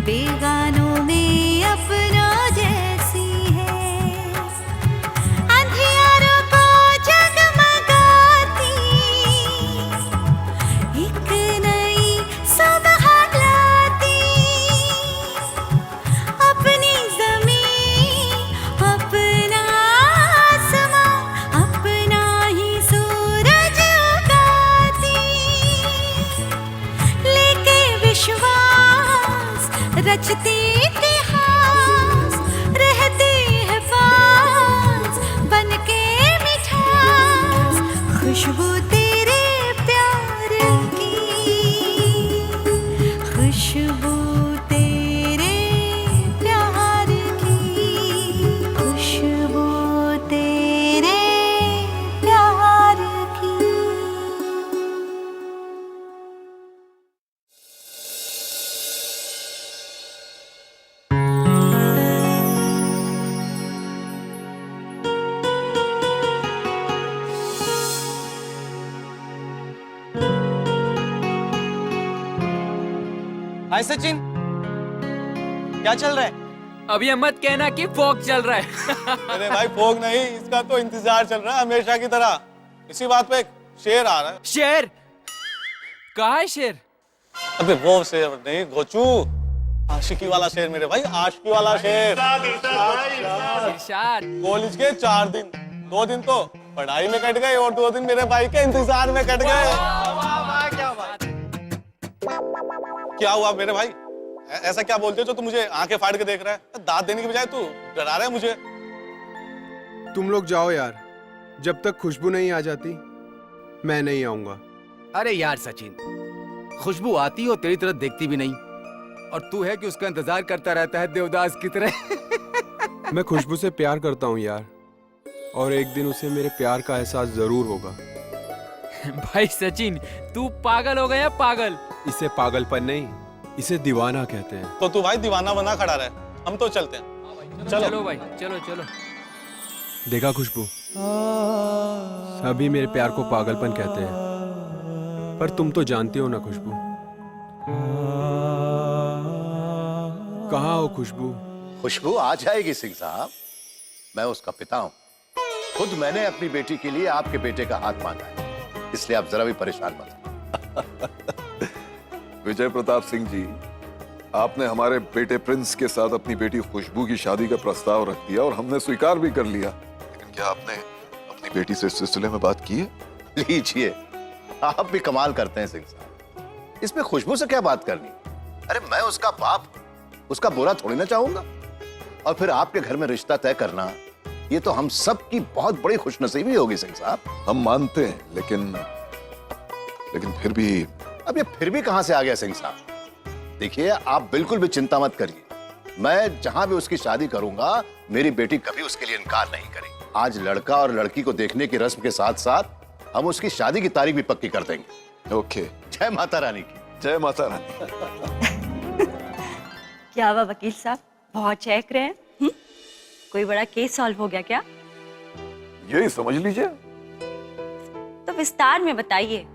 बेगानों में अपना जैसी है, अंधियारों को जगमगाती एक नई सुबह लाती, अपनी ज़मीं अपना आसमां अपना ही सूरज उगाती, लेके विश्वास रचती इतिहास, रहती है पास बनके मिठास, खुशबू तेरे प्यार की, खुशबू तेरे प्यार की, खुशबू तेरे प्यार की। हाय सचिन, क्या चल रहा है? अब ये मत कहना कि फॉग चल रहा है। अरे भाई फोग नहीं, इसका तो इंतजार चल रहा है हमेशा की तरह। इसी बात पे एक शेर आ रहा है। शेर? कहाँ है शेर? अबे वो शेर नहीं घोचू, आशिकी वाला शेर मेरे भाई, आशिकी वाला शेर। इरशाद। कॉलेज के 4 दिन, 2 दिन तो पढ़ाई में कट गए और 2 दिन मेरे भाई के इंतजार में कट गए। क्या हुआ मेरे भाई? ऐसा क्या बोलते हो जो तू मुझे आंखें फाड़ के देख रहा है? दांत देने की बजाय तू डरा रहा है मुझे। तुम लोग जाओ यार, जब तक खुशबू नहीं आ जाती मैं नहीं आऊंगा। अरे यार सचिन, खुशबू आती और तेरी तरफ देखती भी नहीं, और तू है कि उसका इंतजार करता रहता है देवदास की तरह। मैं खुशबू से प्यार करता हूँ यार, और एक दिन उसे मेरे प्यार का एहसास जरूर होगा। भाई सचिन, तू पागल हो गया पागल। इसे पागलपन नहीं, इसे दीवाना कहते हैं। तो तू भाई दीवाना बना खड़ा रहे, हम तो चलते हैं। चलो भाई, चलो चलो। देखा खुशबू, सभी मेरे प्यार को पागलपन कहते हैं, पर तुम तो जानती हो ना खुशबू। कहाँ हो खुशबू? खुशबू आ जाएगी सिंह साहब, मैं उसका पिता हूं। खुद मैंने अपनी बेटी के लिए आपके बेटे का हाथ मांगा है, इसलिए आप जरा भी परेशान मत हो। विजय प्रताप सिंह जी, आपने हमारे बेटे प्रिंस के साथ अपनी बेटी खुशबू की शादी का प्रस्ताव रख दिया और हमने स्वीकार भी कर लिया, लेकिन क्या आपने अपनी बेटी से इस सिलसिले में बात की है? लीजिए, आप भी कमाल करते हैं सिंह साहब, इसमें खुशबू से क्या बात करनी? अरे मैं उसका बाप, उसका बुरा थोड़ी ना चाहूंगा। और फिर आपके घर में रिश्ता तय करना, ये तो हम सब की बहुत बड़ी खुशनसीबी होगी सिंह साहब। हम मानते हैं, लेकिन फिर भी। अब ये फिर भी कहां से आ गया सिंह साहब? देखिए, आप बिल्कुल भी चिंता मत करिए, मैं जहां भी उसकी शादी करूंगा, मेरी बेटी कभी उसके लिए इनकार नहीं करेगी। आज लड़का और लड़की को देखने की रस्म के साथ साथ हम उसकी शादी की तारीख भी पक्की कर देंगे। ओके। जय माता रानी की। जय माता रानी। क्या हुआ वकील साहब, बहुत चहक रहे हैं? कोई बड़ा केस सॉल्व हो गया क्या? यही समझ लीजिए। तो विस्तार में बताइए।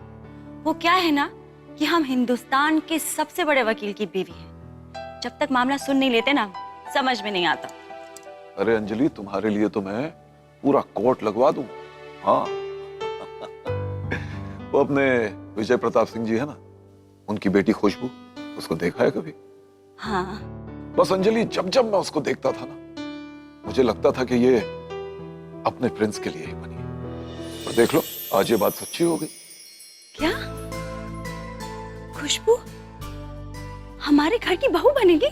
वो क्या है ना कि हम हिंदुस्तान के सबसे बड़े वकील की बीवी हैं। जब तक मामला सुन नहीं लेते ना, समझ में नहीं आता। अरे अंजलि, तुम्हारे लिए तो मैं पूरा कोर्ट लगवा दूं। हाँ। वो अपने विजय प्रताप सिंह जी है ना, उनकी बेटी खुशबू, उसको देखा है कभी? हाँ। बस अंजलि, जब जब मैं उसको देखता था ना, मुझे लगता था कि ये अपने प्रिंस के लिए ही बनी है। और देख लो, आज ये बात सच्ची हो गई। क्या खुशबू हमारे घर की बहू बनेगी?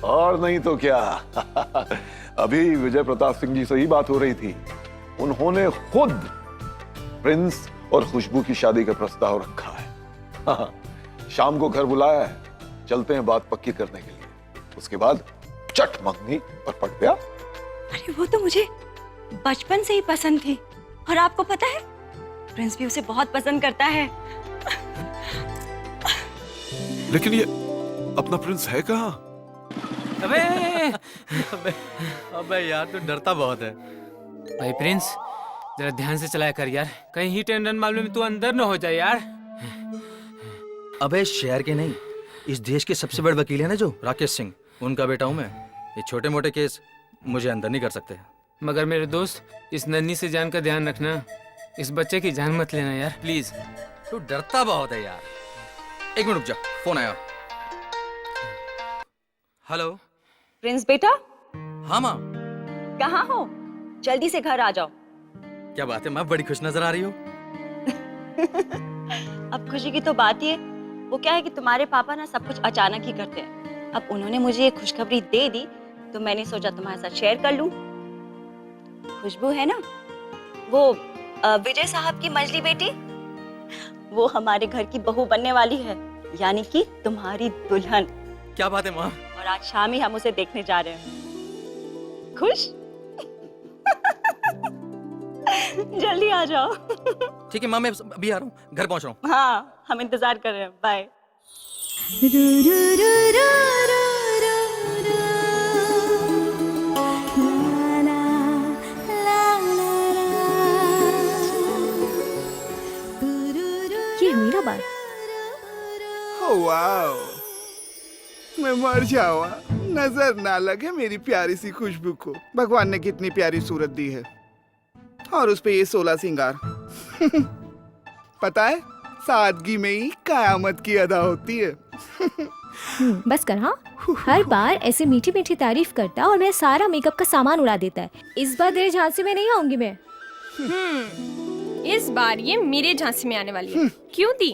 और नहीं तो क्या। अभी विजय प्रताप सिंह जी से ही बात हो रही थी, उन्होंने खुद प्रिंस और खुशबू की शादी का प्रस्ताव रखा है। हाँ, शाम को घर बुलाया है, चलते हैं बात पक्की करने के लिए। उसके बाद चट मंगनी और पट गया। अरे वो तो मुझे बचपन से ही पसंद थी, और आपको पता है प्रिंस भी उसे बहुत पसंद करता है। लेकिन ये अपना प्रिंस है कहाँ? अबे अबे यार, तू डरता बहुत है। भाई प्रिंस, जरा ध्यान से चलाया कर यार, कहीं हिट एंड रन मामले में तू अंदर न हो जाए यार। अबे शहर के नहीं, इस देश के सबसे बड़े वकील है ना जो राकेश सिंह, उनका बेटा हूँ मैं। ये छोटे मोटे केस मुझे अंदर नहीं कर सकते। मगर मेरे दोस्त, इस नन्ही सी जान का ध्यान रखना। इस बच्चे की जान मत लेना यार, प्लीज। तू डरता बहुत है यार। एक मिनट रुक जा, फोन आया। हेलो। प्रिंस बेटा, हाँ माँ। कहाँ हो? जल्दी से घर आ जाओ। क्या बात है माँ, बड़ी खुश नजर आ रही हो। अब खुशी की तो बात ही है। वो क्या है कि तुम्हारे पापा ना सब कुछ अचानक ही करते हैं। अब उन्होंने मुझे ये खुशखबरी दे दी तो मैंने सोचा तुम्हारे साथ शेयर कर लूं। खुशबू है ना, वो विजय साहब की मंजली बेटी, वो हमारे घर की बहू बनने वाली है, यानी कि तुम्हारी दुल्हन। क्या बात है माँ। और आज शाम ही हम उसे देखने जा रहे हैं। खुश? जल्दी आ जाओ। ठीक है माँ, मैं अभी आ रहा हूँ, घर पहुँच रहा हूँ। हाँ, हम इंतजार कर रहे हैं। बाय। ये मेरा बात। वाओ, मैं मर जाऊँ, नजर ना लगे मेरी प्यारी सी खुशबू को। भगवान ने कितनी प्यारी सूरत दी है, और उस पे ये 16 सिंगार। पता है, सादगी में ही कयामत की अदा होती है। बस कर। हाँ, हर बार ऐसे मीठी मीठी तारीफ करता है और मेरा सारा मेकअप का सामान उड़ा देता है। इस बार तेरे झांसे में नहीं आऊंगी मैं। इस बार ये मेरे झांसे में आने वाली है। क्यों दी?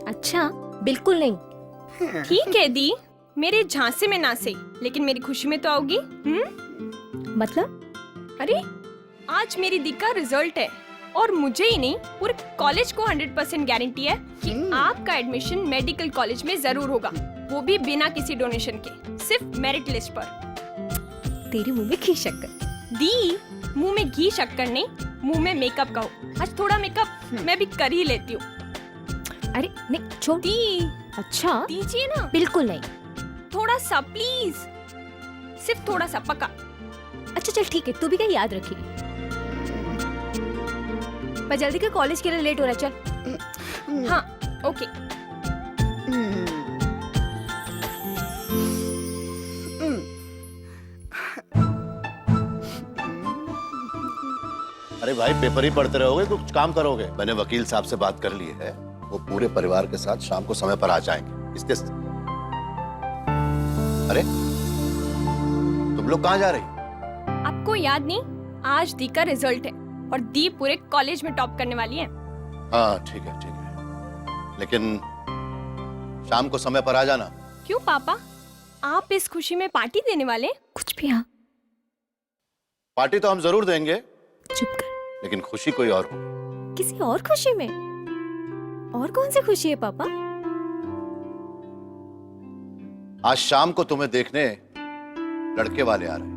अच्छा, बिल्कुल नहीं। ठीक है दी, मेरे झांसे में ना सही, लेकिन मेरी खुशी में तो आओगी। मतलब? अरे, आज मेरी दी का रिजल्ट है और मुझे ही नहीं, पूरे कॉलेज को 100% गारंटी है कि आपका एडमिशन मेडिकल कॉलेज में जरूर होगा, वो भी बिना किसी डोनेशन के, सिर्फ मेरिट लिस्ट पर। तेरे मुंह में घी शक्कर। दी, मुंह में घी शक्कर नहीं, मुंह में मेकअप का हो। आज थोड़ा मेकअप मैं भी कर ही लेती हूँ। अरे नहीं, छोड़ दी। अच्छा, दीजिए ना। बिल्कुल नहीं। थोड़ा सा प्लीज, सिर्फ थोड़ा सा, पक्का। अच्छा चल ठीक है, तू भी क्या याद रखेगी। पर जल्दी के, कॉलेज के लिए लेट हो रहा है। चल। हाँ, ओके। अरे भाई, पेपर ही पढ़ते रहोगे, कुछ काम करोगे? मैंने वकील साहब से बात कर ली है, वो पूरे परिवार के साथ शाम को समय पर आ जाएंगे। इसके अरे तुम लोग कहाँ जा रही? आपको याद नहीं, आज दी का रिजल्ट है और दी पूरे कॉलेज में टॉप करने वाली है। हाँ ठीक है, ठीक है, लेकिन शाम को समय पर आ जाना। क्यों पापा, आप इस खुशी में पार्टी देने वाले? कुछ भी। हाँ, पार्टी तो हम जरूर देंगे, चुप कर। लेकिन खुशी कोई और हो। किसी और खुशी में? और कौन सी खुशी है पापा? आज शाम को तुम्हें देखने लड़के वाले आ रहे हैं।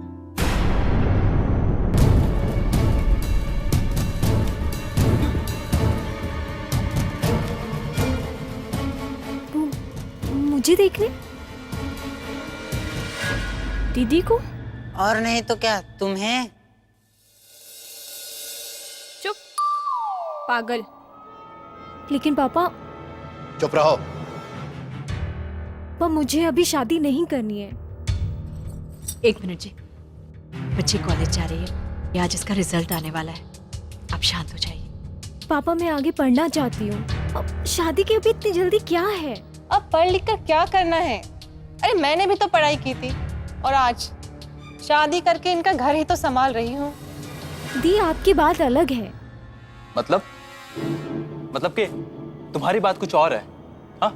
मुझे देखने? दीदी को? और नहीं तो क्या, तुम्हें? चुप, पागल। लेकिन पापा। चुप रहो। पर मुझे अभी शादी नहीं करनी है। एक मिनट जी, बच्ची कॉलेज जा रही है, ये आज इसका रिजल्ट आने वाला है, आप शांत हो जाइए। पापा, मैं आगे पढ़ना चाहती हूँ। अब शादी के अभी इतनी जल्दी क्या है? अब पढ़ लिख कर क्या करना है? अरे मैंने भी तो पढ़ाई की थी, और आज शादी करके इनका घर ही तो संभाल रही हूँ। दी, आपकी बात अलग है। मतलब कि तुम्हारी बात कुछ और है। हाँ,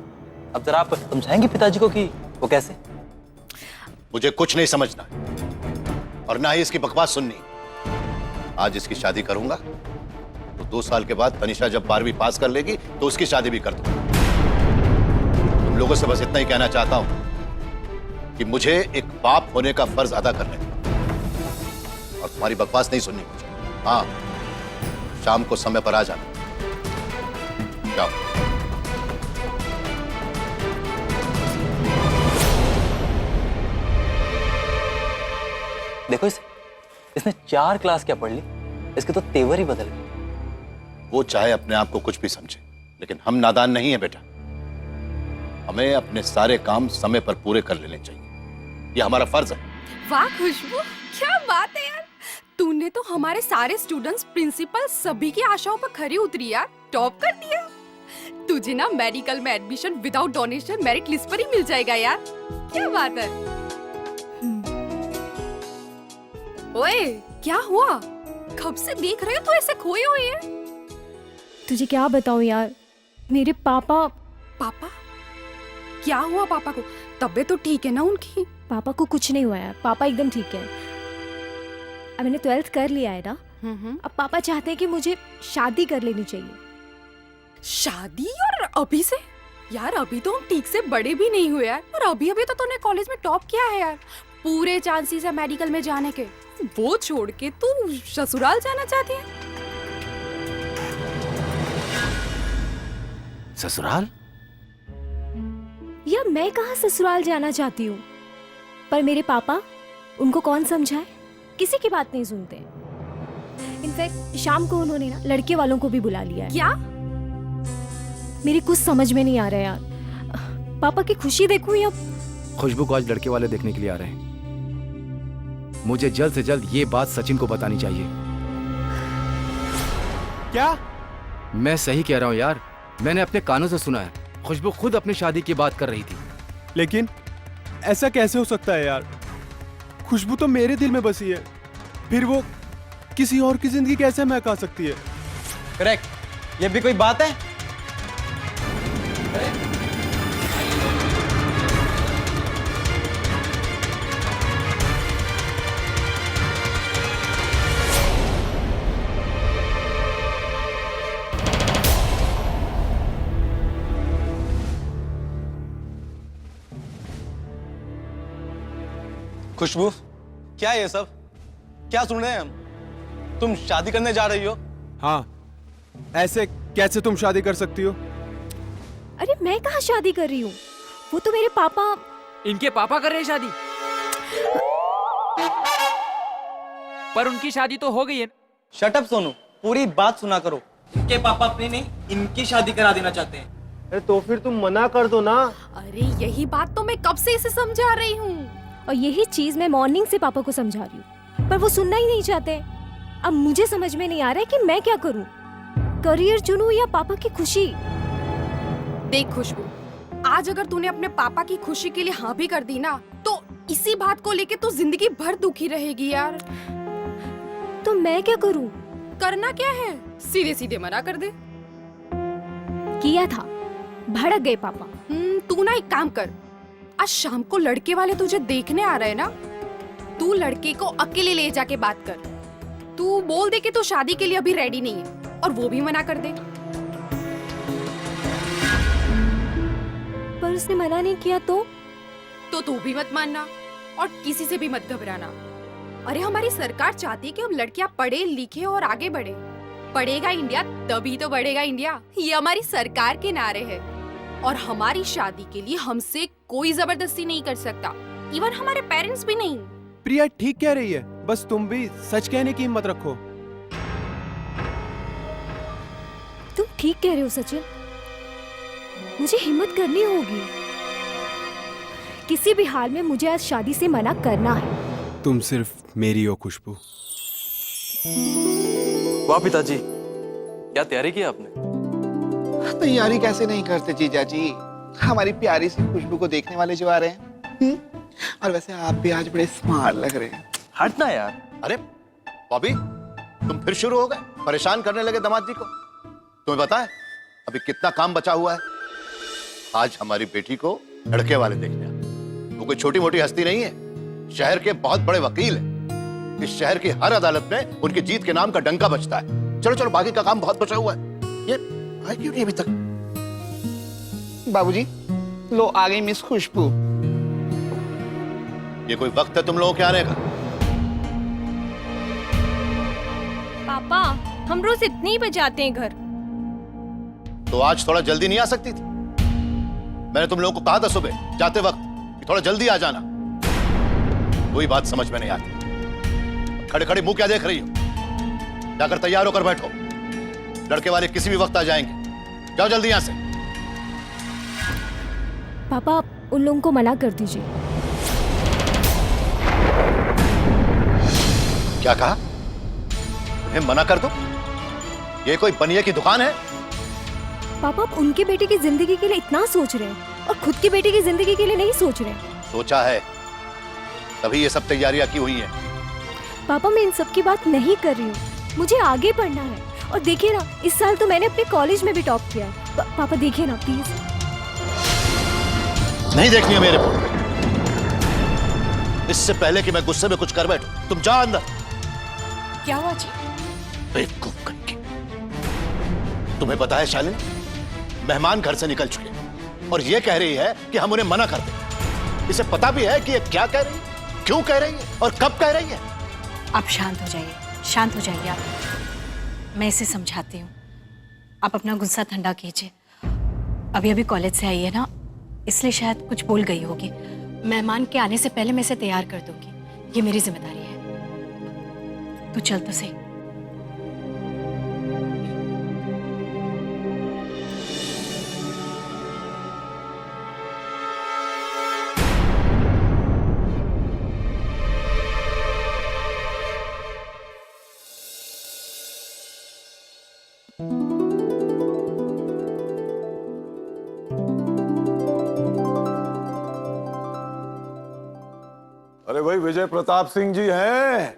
अब जरा आप समझाएंगे पिताजी को कि वो कैसे? मुझे कुछ नहीं समझना और ना ही इसकी बकवास सुननी। आज इसकी शादी करूंगा तो 2 साल के बाद तनिषा जब 12वीं पास कर लेगी तो उसकी शादी भी कर दूंगा। तुम लोगों से बस इतना ही कहना चाहता हूं कि मुझे एक बाप होने का फर्ज अदा करने और तुम्हारी बकवास नहीं सुननी मुझे। हाँ, शाम को समय पर आ जाना। जाओ। देखो इसने 4 क्लास क्या पढ़ ली, इसके तो तेवर ही बदल गए। वो चाहे अपने आप को कुछ भी समझे, लेकिन हम नादान नहीं है बेटा। हमें अपने सारे काम समय पर पूरे कर लेने चाहिए, ये हमारा फर्ज है। वाह खुशबू, क्या बात है यार। तूने तो हमारे सारे स्टूडेंट्स, प्रिंसिपल सभी की आशाओं पर खरी उतरी यार, टॉप कर दिया। तुझे ना मेडिकल में admission without donation merit list पर ही मिल जाएगा यार, क्या बात है। ओए क्या हुआ, कब से देख रहे हो तो ऐसे खोए हुए हैं। तुझे क्या बताऊं यार, मेरे पापा क्या हुआ पापा को? तबीयत तो ठीक है ना उनकी? पापा को कुछ नहीं हुआ है, पापा एकदम ठीक है। अब मैंने 12th कर लिया है ना, अब पापा चाहते हैं कि मुझे शादी कर लेनी चाहिए। शादी? और अभी से? यार अभी तो हम ठीक से बड़े भी नहीं हुए यार, और अभी अभी तो तूने कॉलेज में टॉप किया है यार, पूरे चांसेस है मेडिकल में जाने के। वो छोड़ के तू ससुराल जाना चाहती है? ससुराल? या मैं कहाँ ससुराल जाना चाहती हूँ, पर मेरे पापा, उनको कौन समझाए, किसी की बात नहीं सुनते। इनफैक्ट शाम को उन्होंने ना लड़के वालों को भी बुला लिया है। क्या? मेरी कुछ समझ में नहीं आ रहा यार, पापा की खुशी देखूं या। खुशबू को आज लड़के वाले देखने के लिए आ रहे हैं। मुझे जल्द से जल्द ये बात सचिन को बतानी चाहिए। क्या? मैं सही कह रहा हूँ यार, मैंने अपने कानों से सुना है, खुशबू खुद अपनी शादी की बात कर रही थी। लेकिन ऐसा कैसे हो सकता है यार? खुशबू तो मेरे दिल में बसी है, फिर वो किसी और की जिंदगी कैसे महका सकती है? करेक्ट, ये भी कोई बात है? खुशबू, क्या ये सब क्या सुन रहे हैं हम? तुम शादी करने जा रही हो? हाँ, ऐसे कैसे तुम शादी कर सकती हो? अरे मैं कहाँ शादी कर रही हूँ, वो तो मेरे पापा। इनके पापा कर रहे हैं शादी, पर उनकी शादी तो हो गई है। शट अप सोनू, पूरी बात सुना करो। इनके पापा अपनी नहीं, इनकी शादी करा देना चाहते हैं। अरे तो फिर तुम मना कर दो ना। अरे यही बात तो मैं कब से इसे समझा रही हूँ, और यही चीज मैं मॉर्निंग से पापा को समझा रही हूँ, पर वो सुनना ही नहीं चाहते। अब मुझे समझ में नहीं आ रहा है कि मैं क्या करूँ, करियर चुनूं या पापा की खुशी। देख खुशबू, आज अगर तूने अपने पापा की खुशी के लिए हाँ भी कर दी ना, तो इसी बात को लेके तू जिंदगी भर दुखी रहेगी यार। तो मैं क्या करूँ? करना क्या है, सीधे सीधे मना कर दे। किया था, भड़क गए पापा। तू ना एक काम कर, आज शाम को लड़के वाले तुझे देखने आ रहे हैं ना, तू लड़के को अकेले ले जाके बात कर। तू बोल दे कि तू शादी के लिए अभी रेडी नहीं है, और वो भी मना कर दे। पर उसने मना नहीं किया तो तू भी मत मानना और किसी से भी मत घबराना। अरे हमारी सरकार चाहती है कि हम लड़कियां पढ़े लिखे और आगे बढ़े। पढ़ेगा इंडिया तभी तो बढ़ेगा इंडिया, ये हमारी सरकार के नारे हैं। और हमारी शादी के लिए हमसे कोई जबरदस्ती नहीं कर सकता, इवन हमारे पेरेंट्स भी नहीं। प्रिया ठीक कह रही है, बस तुम भी सच कहने की हिम्मत रखो। तुम ठीक कह रहे हो सचिन, मुझे हिम्मत करनी होगी। किसी भी हाल में मुझे आज शादी से मना करना है। तुम सिर्फ मेरी हो खुशबू। वाह पिताजी, क्या तैयारी की आपने? तैयारी कैसे नहीं करते जीजा जी, हमारी प्यारी सी खुशबू को देखने वाले जो आ रहे हैं। और वैसे आप भी आज बड़े स्मार्ट लग रहे हैं। हटना यार। अरे बॉबी, तुम फिर शुरू हो गए, परेशान करने लगे दामाद जी को। तुम्हें पता है अभी कितना काम बचा हुआ है? आज हमारी बेटी को लड़के वाले देखने आए। वो कोई छोटी मोटी हस्ती नहीं है, शहर के बहुत बड़े वकील हैं। इस शहर की हर अदालत में उनकी जीत के नाम का डंका बजता है। चलो चलो, बाकी का काम बहुत बचा हुआ है। ये आए क्यों नहीं अभी तक? बाबूजी, लो आ गई मिस खुशबू। ये कोई वक्त है तुम लोगों के आने का? पापा, हम रोज इतने ही बजाते हैं घर। तो आज थोड़ा जल्दी नहीं आ सकती थी? मैंने तुम लोगों को कहा था सुबह जाते वक्त कि थोड़ा जल्दी आ जाना। कोई बात समझ में नहीं आती। खड़े खड़े मुंह क्या देख रही हो? जाकर तैयार होकर बैठो, लड़के वाले किसी भी वक्त आ जाएंगे। जाओ जल्दी यहां से। पापा आप उन लोगों को मना कर दीजिए। क्या कहा? उन्हें मना कर दो? ये कोई बनिए की दुकान है? पापा आप उनके बेटे की जिंदगी के लिए इतना सोच रहे हैं और खुद की बेटी की जिंदगी के लिए नहीं सोच रहे हैं। सोचा है, तभी ये सब तैयारियां की हुई हैं। पापा मैं इन सब की बात नहीं कर रही हूँ, मुझे आगे पढ़ना है। और देखिए ना, इस साल तो मैंने अपने कॉलेज में भी टॉप किया है। पापा देखिए ना प्लीज। नहीं देखनी है मेरे को। इससे पहले कि मैं गुस्से में कुछ कर बैठूं, तुम जाओ अंदर। क्या हुआ जी? बेवकूफ करके। तुम्हें पता है शालिनी, मेहमान घर से निकल चुके और ये कह रही है कि हम उन्हें मना कर दें। इसे पता भी है कि ये क्या कह रही है, क्यों कह रही है और कब कह रही है। आप शांत हो जाइए, शांत हो जाइए आप। मैं इसे समझाती हूँ, आप अपना गुस्सा ठंडा कीजिए। अभी अभी कॉलेज से आई है ना, इसलिए शायद कुछ बोल गई होगी। मेहमान के आने से पहले मैं इसे तैयार कर दूंगी, ये मेरी जिम्मेदारी है। तो चल तो सही। अरे भाई विजय प्रताप सिंह जी हैं।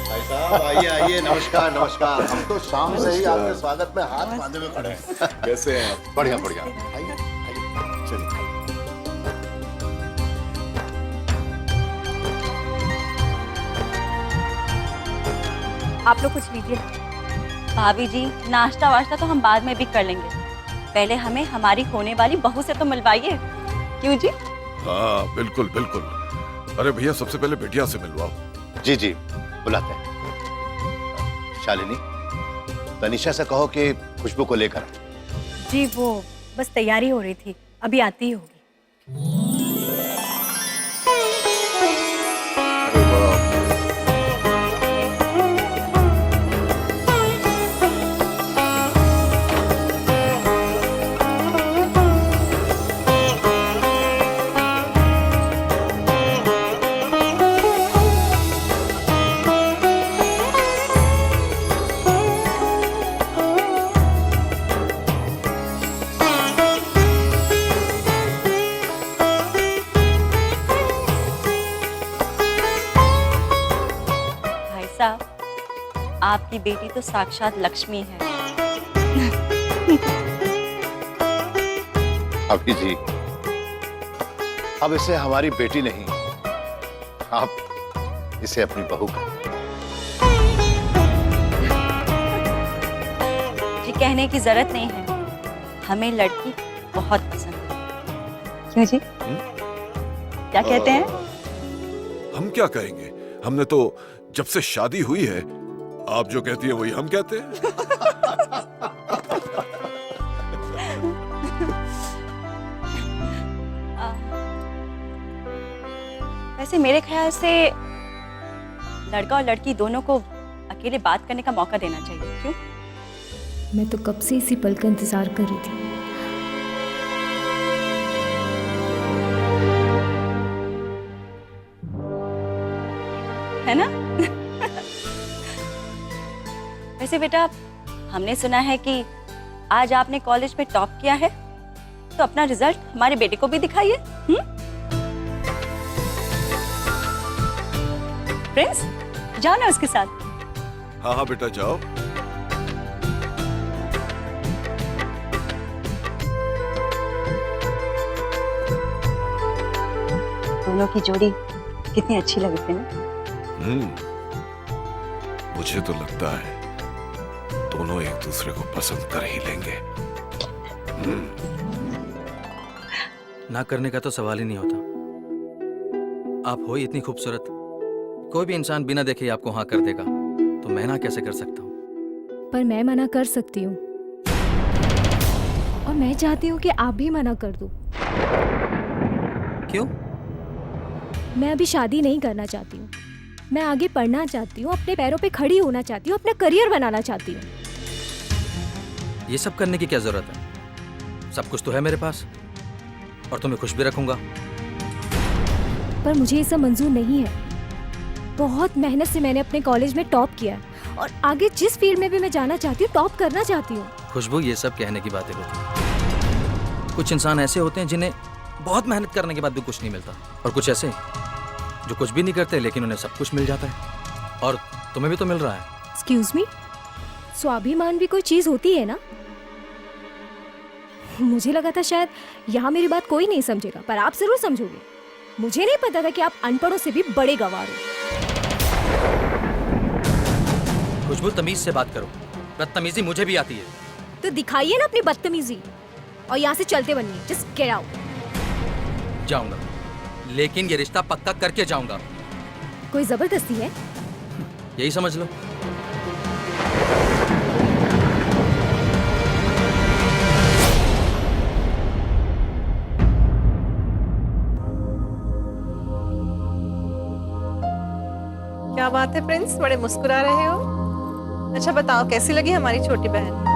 भाई साहब आइए आइए, नमस्कार नमस्कार। हम तो शाम से ही आपके स्वागत में हाथ बांधे हुए खड़े हैं। कैसे हैं आप? बढ़िया बढ़िया। आइए आइए, चलिए। आप लोग कुछ लीजिए। भाभी जी, नाश्ता वाश्ता तो हम बाद में भी कर लेंगे, पहले हमें हमारी होने वाली बहू से तो मिलवाइए। क्यों जी? हाँ बिल्कुल बिल्कुल। अरे भैया सबसे पहले बिटिया से मिलवाओ। जी जी बुलाते हैं। शालिनी, तनिषा से कहो कि खुशबू को लेकर आए। जी वो बस तैयारी हो रही थी, अभी आती ही होगी। आपकी बेटी तो साक्षात लक्ष्मी है। अभी जी, अब इसे हमारी बेटी नहीं, आप इसे अपनी बहू कहें। जी कहने की जरूरत नहीं है, हमें लड़की बहुत पसंद है। क्यों जी? क्या कहते हैं? हम क्या कहेंगे, हमने तो जब से शादी हुई है आप जो कहती है वही हम कहते हैं। वैसे मेरे ख्याल से लड़का और लड़की दोनों को अकेले बात करने का मौका देना चाहिए। क्यों? मैं तो कब से इसी पल का इंतजार कर रही थी। है ना? वैसे बेटा, हमने सुना है कि आज आपने कॉलेज में टॉप किया है, तो अपना रिजल्ट हमारे बेटे को भी दिखाइए। प्रिंस, जाओ ना उसके साथ। हाँ हाँ बेटा जाओ। दोनों की जोड़ी कितनी अच्छी लग रही है ना? मुझे तो लगता है दोनों एक दूसरे को पसंद कर ही लेंगे। ना करने का तो सवाल ही नहीं होता। आप हो ही इतनी खूबसूरत, कोई भी इंसान बिना देखे ही आपको हाँ कर देगा, तो मैं ना कैसे कर सकता हूँ? पर मैं मना कर सकती हूँ, और मैं चाहती हूँ कि आप भी मना कर दो। क्यों? मैं अभी शादी नहीं करना चाहती हूँ, मैं आगे पढ़ना चाहती हूँ, अपने पैरों पे खड़ी होना चाहती हूँ, अपना करियर बनाना चाहती हूँ। ये सब करने की क्या जरूरत है? सब कुछ तो है मेरे पास। और तुम्हें खुश भी रखूंगा। पर मुझे ये सब मंजूर नहीं है। बहुत मेहनत से मैंने अपने कॉलेज में टॉप किया है और आगे जिस फील्ड में भी मैं जाना चाहती हूँ टॉप करना चाहती हूँ। खुशबू, ये सब कहने की बातें होती हैं। कुछ इंसान ऐसे होते हैं जिन्हें बहुत मेहनत करने के बाद भी कुछ नहीं मिलता, और कुछ ऐसे जो कुछ भी नहीं करते लेकिन उन्हें सब कुछ मिल जाता है। और तुम्हें भी तो मिल रहा है। एक्सक्यूज मी, स्वाभिमान भी कोई चीज होती है ना? मुझे लगा था शायद यहाँ मेरी बात कोई नहीं समझेगा, पर आप जरूर समझोगे। मुझे नहीं पता था कि आप अनपढ़ों से भी बड़े गवार हो। खुशबू, तमीज से बात करो। बदतमीजी मुझे भी आती है। तो दिखाइए ना अपनी बदतमीजी और यहाँ से चलते बनिए। Just get out. जाऊंगा, लेकिन ये रिश्ता पक्का करके जाऊंगा। कोई जबरदस्ती है? यही समझ लो। क्या बात है प्रिंस, बड़े मुस्कुरा रहे हो। अच्छा बताओ, कैसी लगी हमारी छोटी बहन?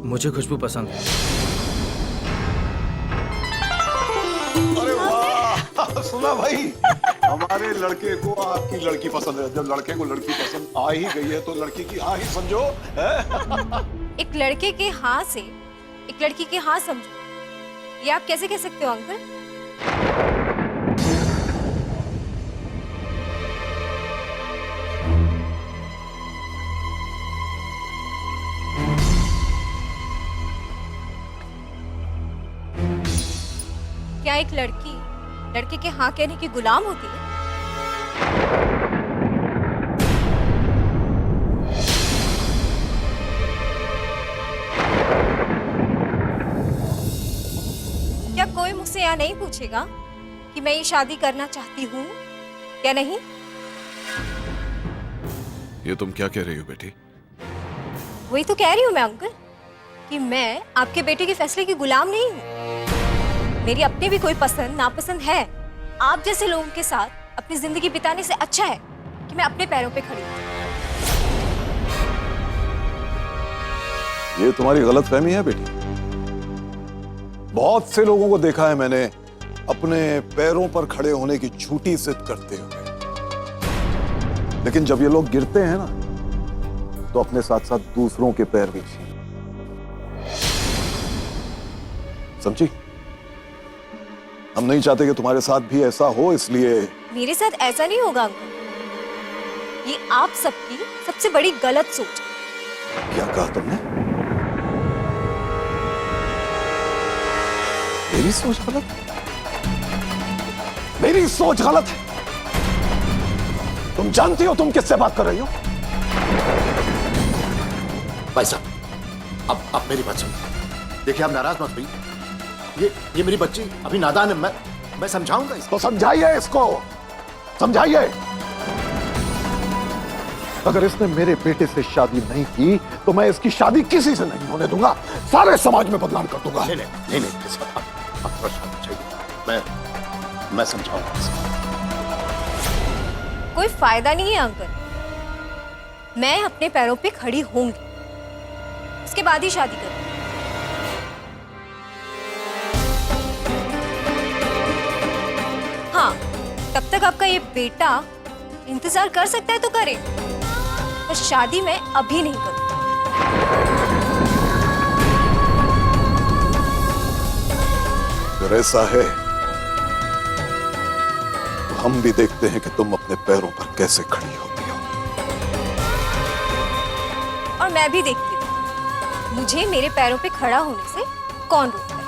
मुझे खुशबू पसंद है। अरे वाह, सुना भाई, हमारे लड़के को आपकी लड़की पसंद है। जब लड़के को लड़की पसंद आ ही गई है तो लड़की की हाँ ही समझो। एक लड़के के हाँ से एक लड़की के हाँ समझो, ये आप कैसे कह सकते हो अंकल? क्या एक लड़की लड़के के हाँ कहने की गुलाम होती है? क्या कोई मुझसे यहाँ नहीं पूछेगा कि मैं ये शादी करना चाहती हूँ या नहीं? ये तुम क्या कह रही हो बेटी? वही तो कह रही हूँ मैं अंकल, कि मैं आपके बेटे के फैसले की गुलाम नहीं हूँ। मेरी अपनी भी कोई पसंद नापसंद है। आप जैसे लोगों के साथ अपनी जिंदगी बिताने से अच्छा है कि मैं अपने पैरों पे खड़ी हूँ। ये तुम्हारी गलतफहमी है बेटी। बहुत से लोगों को देखा है मैंने अपने पैरों पर खड़े होने की झूठी जिद करते हुए, लेकिन जब ये लोग गिरते हैं ना तो अपने साथ साथ दूसरों के पैर भी छीन। समझी? हम नहीं चाहते कि तुम्हारे साथ भी ऐसा हो, इसलिए मेरे साथ ऐसा नहीं होगा अंकल। ये आप सबकी सबसे बड़ी गलत सोच है। क्या कहा तुमने? मेरी सोच गलत है? मेरी सोच गलत है? तुम जानती हो तुम किससे बात कर रही हो? भाई साहब, अब मेरी बात सुनिए। देखिए, आप नाराज मत होइए। ये मेरी बच्ची अभी नादान है। मैं समझाऊंगा इसको। तो समझाइए इसको, समझाइए। अगर इसने मेरे बेटे से शादी नहीं की तो मैं इसकी शादी किसी से नहीं होने दूंगा, सारे समाज में बदनाम कर दूंगा। नहीं, आप परेशान मत होइए। मैं समझाऊंगा इसको। कोई फायदा नहीं है अंकल। मैं अपने पैरों पे खड़ी होंगी, उसके बाद ही शादी करूंगी। हाँ, तब तक आपका ये बेटा इंतजार कर सकता है तो करे, पर शादी मैं अभी नहीं करूंगी। अगर ऐसा है तो हम भी देखते हैं कि तुम अपने पैरों पर कैसे खड़ी होती हो। और मैं भी देखती हूँ मुझे मेरे पैरों पे खड़ा होने से कौन रोकता है।